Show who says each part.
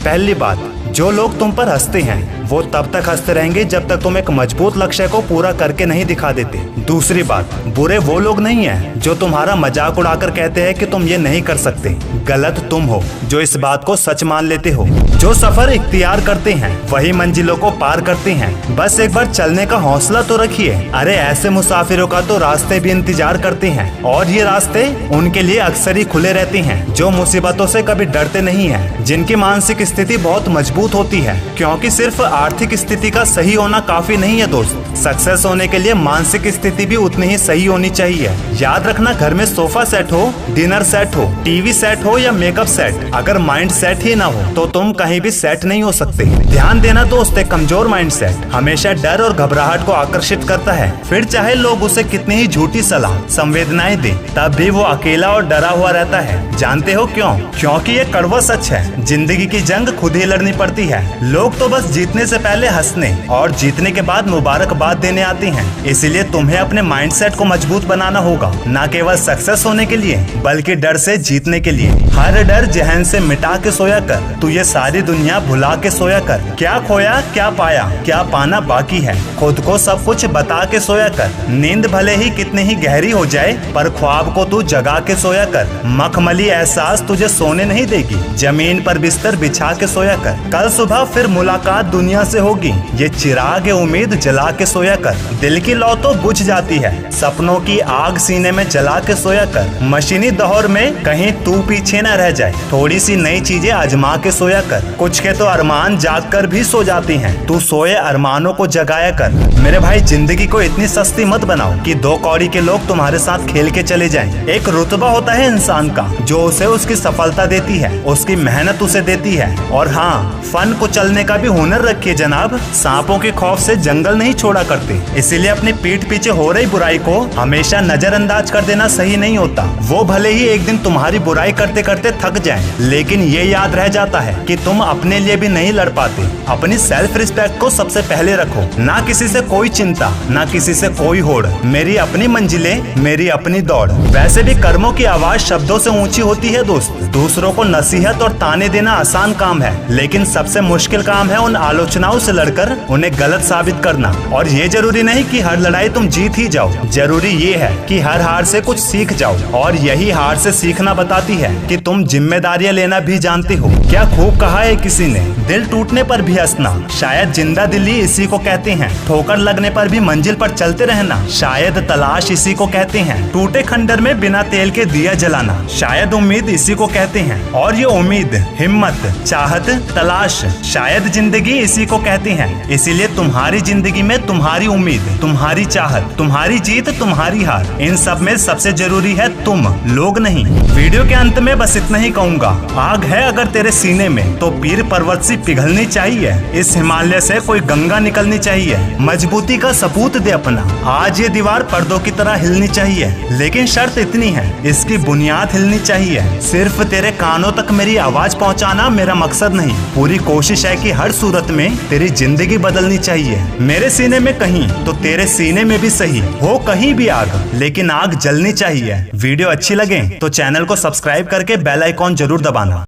Speaker 1: पहली बात, जो लोग तुम पर हंसते हैं वो तब तक हंसते रहेंगे जब तक तुम एक मजबूत लक्ष्य को पूरा करके नहीं दिखा देते। दूसरी बात, बुरे वो लोग नहीं हैं जो तुम्हारा मजाक उड़ाकर कहते हैं कि तुम ये नहीं कर सकते। गलत तुम हो जो इस बात को सच मान लेते हो। जो सफर इख्तियार करते हैं वही मंजिलों को पार करते हैं। बस एक बार चलने का हौसला तो रखिए। अरे ऐसे मुसाफिरों का तो रास्ते भी इंतजार करते हैं और ये रास्ते उनके लिए अक्सर ही खुले रहते हैं जो मुसीबतों से कभी डरते नहीं हैं, जिनकी मानसिक स्थिति बहुत मजबूत होती है। क्योंकि सिर्फ आर्थिक स्थिति का सही होना काफी नहीं है दोस्त, सक्सेस होने के लिए मानसिक स्थिति भी उतनी ही सही होनी चाहिए। याद रखना, घर में सोफा सेट हो, डिनर सेट हो, टीवी सेट हो या मेकअप सेट, अगर माइंड सेट ही ना हो तो तुम कहीं भी सेट नहीं हो सकते। ध्यान देना दोस्त, एक कमजोर माइंड सेट हमेशा डर और घबराहट को आकर्षित करता है। फिर चाहे लोग उसे कितनी ही झूठी सलाह संवेदनाएं दे, तब भी वो अकेला और डरा हुआ रहता है। जानते हो क्यों? क्योंकि ये कड़वा सच है, जिंदगी की जंग खुद ही लड़नी पड़ती है। लोग तो बस जीतने से पहले हंसने और जीतने के बाद मुबारकबाद देने आते हैं। इसीलिए तुम्हें अपने माइंडसेट को मजबूत बनाना होगा, न केवल सक्सेस होने के लिए बल्कि डर से जीतने के लिए। हर डर जहन से मिटा के सोया कर, तू ये सारी दुनिया भुला के सोया कर। क्या खोया क्या पाया, क्या पाना बाकी है, खुद को सब कुछ बता के सोया कर। नींद भले ही कितनी ही गहरी हो जाए पर ख्वाब को तू जगा के सोया कर। मखमली एहसास तुझे सोने नहीं देगी, जमीन पर बिस्तर बिछा के सोया कर। कल सुबह फिर मुलाकात दुनिया से होगी, ये चिराग उम्मीद जला के सोया कर। दिल की लौ तो बुझ जाती है, सपनों की आग सीने में जला के सोया कर। मशीनी दौर में कहीं तू पीछे न रह जाए, थोड़ी सी नई चीजें आजमा के सोया कर। कुछ के तो अरमान जाग कर भी सो जाते हैं, तू सोए अरमानों को जगाया कर। मेरे भाई, जिंदगी को इतनी सस्ती मत बनाओ कि 2 कौड़ी के लोग तुम्हारे साथ खेल के चले जाएं। एक रुतबा होता है इंसान का जो उसे उसकी सफलता देती है, उसकी मेहनत उसे देती है। और हाँ, फन को चलने का भी हुनर रखिए जनाब। सांपों के खौफ से जंगल नहीं छोड़ा करते, इसीलिए अपनी पीठ पीछे हो रही बुराई को हमेशा नजरअंदाज कर देना सही नहीं होता। वो भले ही एक दिन तुम्हारी बुराई करते करते थक जाएं, लेकिन ये याद रह जाता है कि तुम अपने लिए भी नहीं लड़ पाते। अपनी सेल्फ रिस्पेक्ट को सबसे पहले रखो, ना किसी से कोई चिंता, ना किसी से कोई होड़। मेरी अपनी मंजिलें, मेरी अपनी दौड़। वैसे भी कर्मों की आवाज शब्दों से ऊंची होती है दोस्त। दूसरों को नसीहत और ताने देना आसान काम है, लेकिन सबसे मुश्किल काम है उन आलोचनाओं से लड़कर उन्हें गलत साबित करना। और ये जरूरी नहीं कि हर लड़ाई तुम जीत ही जाओ, जरूरी ये है कि हर हार से कुछ सीख जाओ। और यही हार से सीखना बताती है कि तुम जिम्मेदारियां लेना भी जानते हो। क्या खूब कहा है किसी ने, दिल टूटने पर भी हंसना, शायद जिंदा दिली इसी को कहते हैं। ठोकर लगने पर भी मंजिल पर चलते रहना, शायद तलाश इसी को कहते हैं। टूटे खंडर में बिना तेल के दिया जलाना, शायद उम्मीद इसी को कहते हैं। और ये उम्मीद, हिम्मत, चाहत, तलाश शायद जिंदगी इसी को कहते हैं। इसीलिए तुम्हारी जिंदगी में तुम्हारी उम्मीद, तुम्हारी चाहत, तुम्हारी जीत, तुम्हारी हार, इन सब में सबसे जरूरी है तुम, लोग नहीं। वीडियो के अंत में बस इतना ही कहूंगा, आग है अगर तेरे सीने में तो पीर पर्वत सी पिघलनी चाहिए। इस हिमालय से कोई गंगा निकलनी चाहिए। मजबूती का सबूत दे अपना, आज ये दीवार पर्दों की तरह हिलनी चाहिए। लेकिन शर्त इतनी है, इसकी बुनियाद हिलनी चाहिए। सिर्फ तेरे कानों तक मेरी आवाज पहुंचाना मेरा मकसद नहीं, पूरी कोशिश है कि हर सूरत में तेरी जिंदगी बदलनी चाहिए। मेरे सीने में कहीं तो तेरे सीने में भी सही हो कहीं भी आग, लेकिन आग जलनी चाहिए। वीडियो अच्छी लगे तो चैनल को सब्सक्राइब करके बेल आइकॉन जरूर दबाना।